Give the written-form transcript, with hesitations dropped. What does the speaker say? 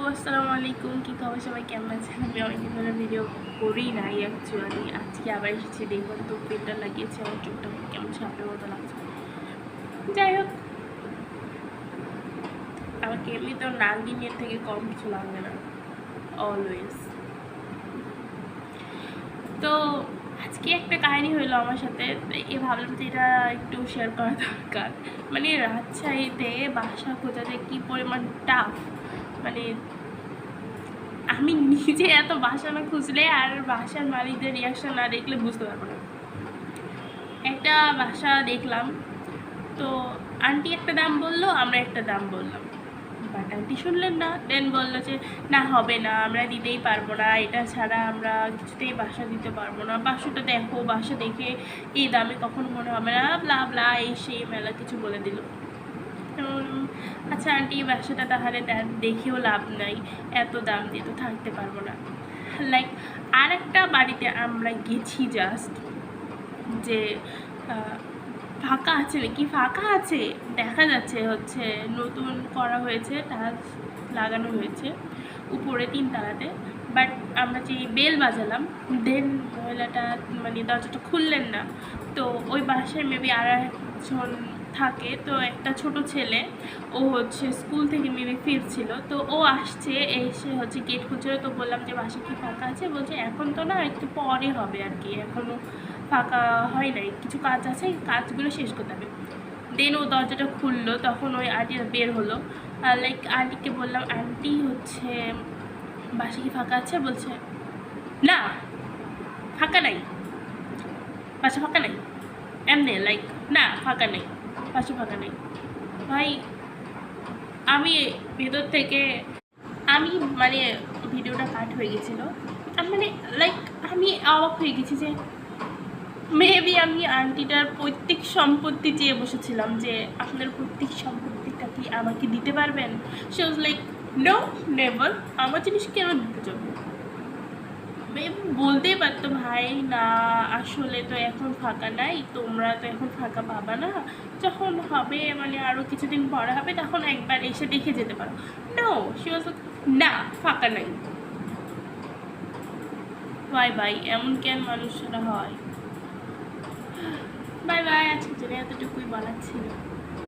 আসসালামু আলাইকুম। কি খবর সবাই, কেমন আছেন? আমি অনেকদিন ধরে ভিডিও করি নাই অ্যাকচুয়ালি। আজকে আবার এসেছি, দেখুন তো ফিল্টার লাগিয়েছি, আমার চোখটা কেমন সাপের মতো লাগছে। যাই হোক, আমাকে এমনিতেও নাগিনের থেকে কম কিছু লাগবে না, অলওয়েজ। তো আজকে একটা কাহিনী হইলো আমার সাথে, ভাবলাম যে এটা একটু শেয়ার করা দরকার। মানে রাজশাহীতে বাসা খোঁজাতে কি পরিমাণ টাফ, মানে আমি নিজে এত বাসা না খুঁজলে আর বাসার মালিকদের রিয়াকশন না দেখলে বুঝতে পারবো না। একটা বাসা দেখলাম, তো আন্টি একটা দাম বললো, আমরা একটা দাম বললাম, বাট আন্টি শুনলেন না। দেন বললো যে না, হবে না, আমরা দিতেই পারবো না, এটা ছাড়া আমরা কিছুতেই বাসা দিতে পারবো না, বাসাটা দেখো, বাসা দেখে এই দামে কখনো মনে হবে না, ব্লা ব্লা এই সেই মেলা কিছু বলে দিল। আচ্ছা আন্টি, বাসাটা তাহলে দেখেও লাভ নাই, এত দাম দিয়ে তো থাকতে পারবো না। লাইক আর একটা বাড়িতে আমরা গেছি, জাস্ট যে ফাঁকা আছে নাকি, ফাঁকা আছে, দেখা যাচ্ছে হচ্ছে নতুন করা হয়েছে, টাইলস লাগানো হয়েছে উপরে 3 তলাতে। বাট আমরা যে বেল বাজালাম, দেন মহিলাটা মানে দরজাটা খুললেন না। তো ওই বাসায় মেবি আর একজন থাকে, তো একটা ছোট ছেলে, ও হচ্ছে স্কুল থেকে মেবি ফিরছিল, তো ও আসছে, এসে হচ্ছে গেট খুঁজছিল। তো বললাম যে বাসা কি ফাঁকা আছে? বলছে এখন তো না, একটু পরে হবে আর কি, এখনও ফাঁকা হয় নাই, কিছু কাজ আছে, কাজগুলো শেষ করতে হবে। দেন ও দরজাটা খুললো, তখন ওই আন্টি বের হলো। লাইক আন্টিকে বললাম, আন্টি হচ্ছে বাসা কি ফাঁকা আছে? বলছে না, ফাঁকা নাই, বাসা ফাঁকা নাই, এমনি লাইক না ফাঁকা নেই, বাসা ফাঁকা নেই। ভাই আমি ভেতর থেকে আমি মানে ভিডিওটা কাট হয়ে গেছিলো, মানে লাইক আমি অবাক হয়ে গেছি যে মেবি আমি আন্টিটার পৈতৃক সম্পত্তি চেয়ে বসেছিলাম যে আপনার পৈতৃক সম্পত্তিটা কি আমাকে দিতে পারবেন। সে ওয়াজ লাইক নো, নেভার, আমার জিনিস কেন দিতে যাবো। বলতেই পারতো ভাই, না আসলে তো এখন ফাঁকা নাই, তোমরা তো এখন ফাঁকা পাবা না, যখন হবে মানে আরও কিছুদিন পরে হবে, তখন একবার এসে দেখে যেতে পারো। নো, সে ওয়াজ না, ফাঁকা নাই। ভাই এমন কেন মানুষরা হয়? বাই বাই, আজকের জন্য এতটুকুই বলার ছিল।